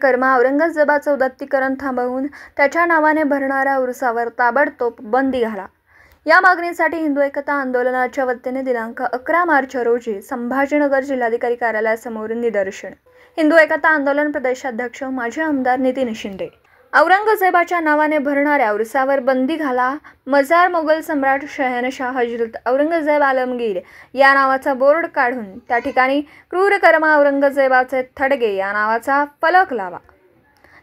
क्रूरकर्मा औरंगजेबाचं उदात्तीकरण थांबवून त्याच्या नावाने भरणाऱ्या उरुसावर ताबडतोब बंदी घाला या मागणीसाठी हिंदू एकता आंदोलनाच्या वतीने दिनांक 11 मार्च रोजी संभाजीनगर जिल्हाधिकारी कार्यालयासमोर निदर्शन। हिंदू एकता आंदोलन प्रदेशाध्यक्ष माजी आमदार नितीन शिंदे। औरंगजेबाच्या नावाने भरणाऱ्या उरुसावर बंदी घाला। मजार मोगल सम्राट शहनशाह हजरत औरंगजेब आलमगीर या नावाचा बोर्ड काढून त्या ठिकाणी क्रूरकर्मा औरंगजेबाचे थडगे या नावाचा फलक लावा।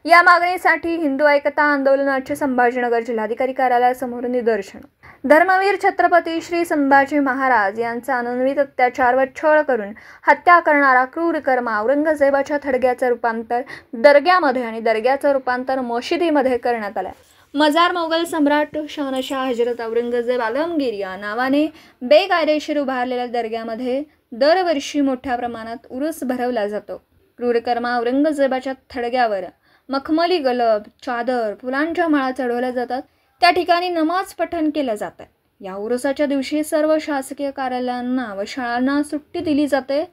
या मागणीसाठी हिंदू एकता आंदोलनाचे संभाजीनगर जिल्हाधिकारी कार्यालयासमोर निदर्शन। धर्मवीर छत्रपती श्री संभाजी महाराज यांचा अनन्वित अत्याचार व छळ करून हत्या करणारा क्रूरकर्मा औरंगजेबाच्या थडग्याचे रूपांतर दर्ग्यामध्ये आणि दर्ग्याचे रूपांतर मशिदीमध्ये करण्यात आले। मजार मोगल सम्राट शहनशाह हजरत औरंगजेब आलमगीर या नावाने बेकायदेशीर उभारलेल्या दर्ग्यामध्ये दरवर्षी मोठ्या प्रमाणात उरूस भरवला जातो। क्रूरकर्मा औरंगजेबाच्या थडग्यावर मखमली गलब, चादर, फुलांच्या माळा चढवल्या जातात। त्या ठिकाणी नमाज पठण केलं जातं। या उरुसाच्या दिवशी सर्व शासकीय कार्यालयांना व शाळांना सुट्टी दिली जाते।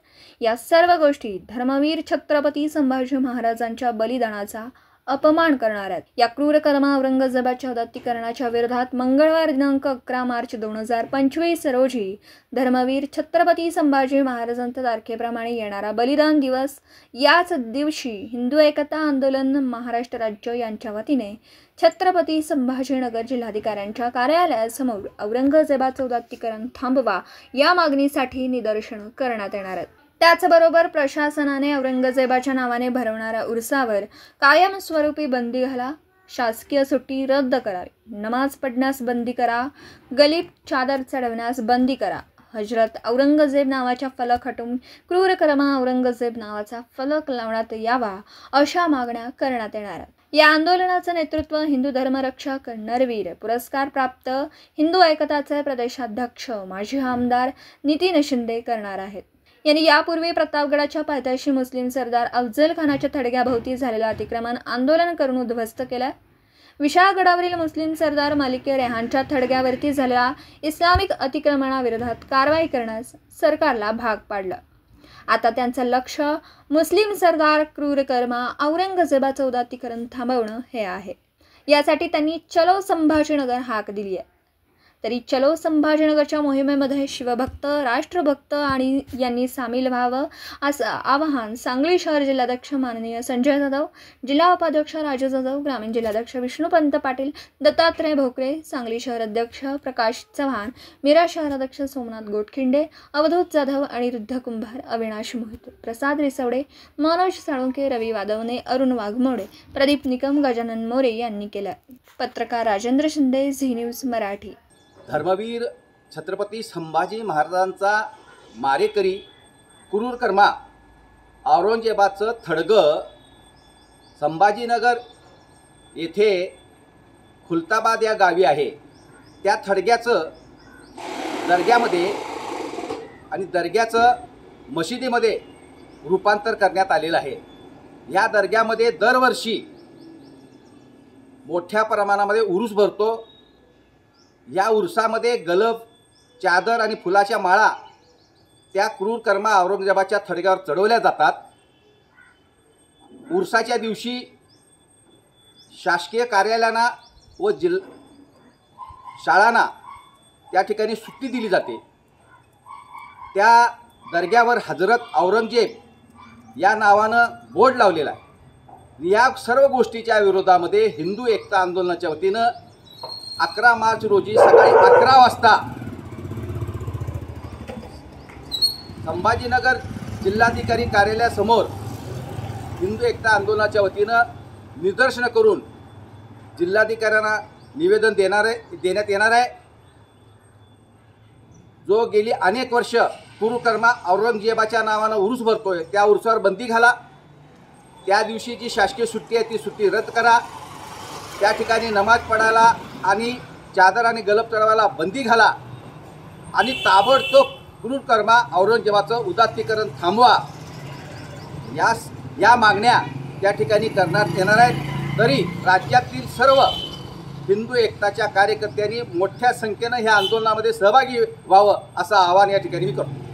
या सर्व गोष्टी धर्मवीर छत्रपती संभाजी महाराजांच्या बलिदानाचा अपमान करणार आहेत। या क्रूरकर्मा औरंगजेबाच्या उदात्तीकरणाच्या विरोधात मंगळवार दिनांक 11 मार्च 2025 रोजी धर्मवीर छत्रपती संभाजी महाराजांच्या तारखेप्रमाणे येणारा बलिदान दिवस याच दिवशी हिंदू एकता आंदोलन महाराष्ट्र राज्य यांच्या वतीने छत्रपती संभाजीनगर जिल्हाधिकाऱ्यांच्या कार्यालयासमोर औरंगजेबाचं उदात्तीकरण थांबवा या मागणीसाठी निदर्शन करण्यात येणार आहेत। त्याचबरोबर प्रशासनाने औरंगजेबाच्या नावाने भरवणाऱ्या उरुसावर कायमस्वरूपी बंदी घाला। शासकीय सुट्टी रद्द करावी। नमाज पढण्यास बंदी करा। गलीब चादर चढवण्यास बंदी करा। हजरत औरंगजेब नावाचा फलक हटवून क्रूरकर्मा औरंगजेब नावाचा फलक लावण्यात यावा अशा मागण्या करण्यात येणार आहेत। या आंदोलनाचे नेतृत्व हिंदू धर्मरक्षक नरवीर पुरस्कार प्राप्त हिंदू एकताचे प्रदेशाध्यक्ष माजी आमदार नितीन शिंदे करणार आहेत। यांनी यापूर्वी प्रतापगडाच्या पायथ्याशी मुस्लिम सरदार अफजल खानाच्या थडग्याभोवती झालेलं अतिक्रमण आंदोलन करून उद्ध्वस्त केलं। विशाळगडावरील मुस्लिम सरदार मालिक रेहानच्या थडग्यावरती झालेल्या इस्लामिक अतिक्रमणाविरोधात कारवाई करण्यास सरकारला भाग पाडलं। आता त्यांचं लक्ष मुस्लिम सरदार क्रूरकर्मा औरंगजेबाचं उदात्तीकरण थांबवणं हे आहे। यासाठी त्यांनी चलो संभाजीनगर हाक दिली आहे। तरी चलो संभाजीनगरच्या मोहिमेमध्ये शिवभक्त, राष्ट्रभक्त आणि यांनी सामील व्हावं असं आवाहन सांगली शहर जिल्हाध्यक्ष माननीय संजय जाधव, जिल्हा उपाध्यक्ष राजू जाधव, ग्रामीण जिल्हाध्यक्ष विष्णुपंत पाटील, दत्तात्रय भोकरे, सांगली शहर अध्यक्ष प्रकाश चव्हाण, मिरा शहराध्यक्ष सोमनाथ गोटखिंडे, अवधूत जाधव, अनिरुद्ध कुंभार, अविनाश मोहिते, प्रसाद रिसवडे, मनोज साळुंके, रवी वादवणे, अरुण वाघमोडे, प्रदीप निकम, गजानन मोरे यांनी केलं। पत्रकार राजेंद्र शिंदे, झी न्यूज मराठी। धर्मवीर छत्रपती संभाजी महाराजांचा मारेकरी क्रूरकर्मा औरंगजेबाचं थडगं संभाजीनगर येथे खुलताबाद या गावी आहे। त्या थडग्याचं दर्ग्यामध्ये आणि दर्ग्याचं मशिदीमध्ये रूपांतर करण्यात आलेलं आहे। या दर्ग्यामध्ये दरवर्षी मोठ्या प्रमाणामध्ये उरूस भरतो। या उरसामध्ये गलब, चादर आणि फुलाच्या माळा त्या क्रूरकर्मा औरंगजेबाच्या थडग्यावर चढवल्या जातात। उरसाच्या दिवशी शासकीय कार्यालयांना व शाळांना त्या ठिकाणी सुट्टी दिली जाते। त्या दर्ग्यावर हजरत औरंगजेब या नावानं बोर्ड लावलेला आहे। या सर्व गोष्टीच्या विरोधामध्ये हिंदू एकता आंदोलनाच्या वतीनं 11 मार्च रोजी सकाळी 11 वाजता संभाजीनगर जिल्हाधिकारी कार्यालयासमोर हिंदू एकता आंदोलनाच्या वतीनं निदर्शन करून जिल्हाधिकाऱ्यांना निवेदन देण्यात येणार आहे। जो गेली अनेक वर्ष क्रूरकर्मा औरंगजेबाच्या नावानं उरूस भरतोय त्या उरुसावर बंदी घाला। त्या दिवशी जी शासकीय सुट्टी आहे ती सुट्टी रद्द करा। त्या ठिकाणी नमाज पढायला आणि चादर आणि गलब चढवायला बंदी घाला आणि ताबडतोब क्रूरकर्मा औरंगजेबाचं उदात्तीकरण थांबवा। या मागण्या त्या ठिकाणी करण्यात येणार आहेत। तरी राज्यातील सर्व हिंदू एकताच्या कार्यकर्त्यांनी मोठ्या संख्येनं ह्या आंदोलनामध्ये सहभागी व्हावं असं आवाहन या ठिकाणी मी करतो।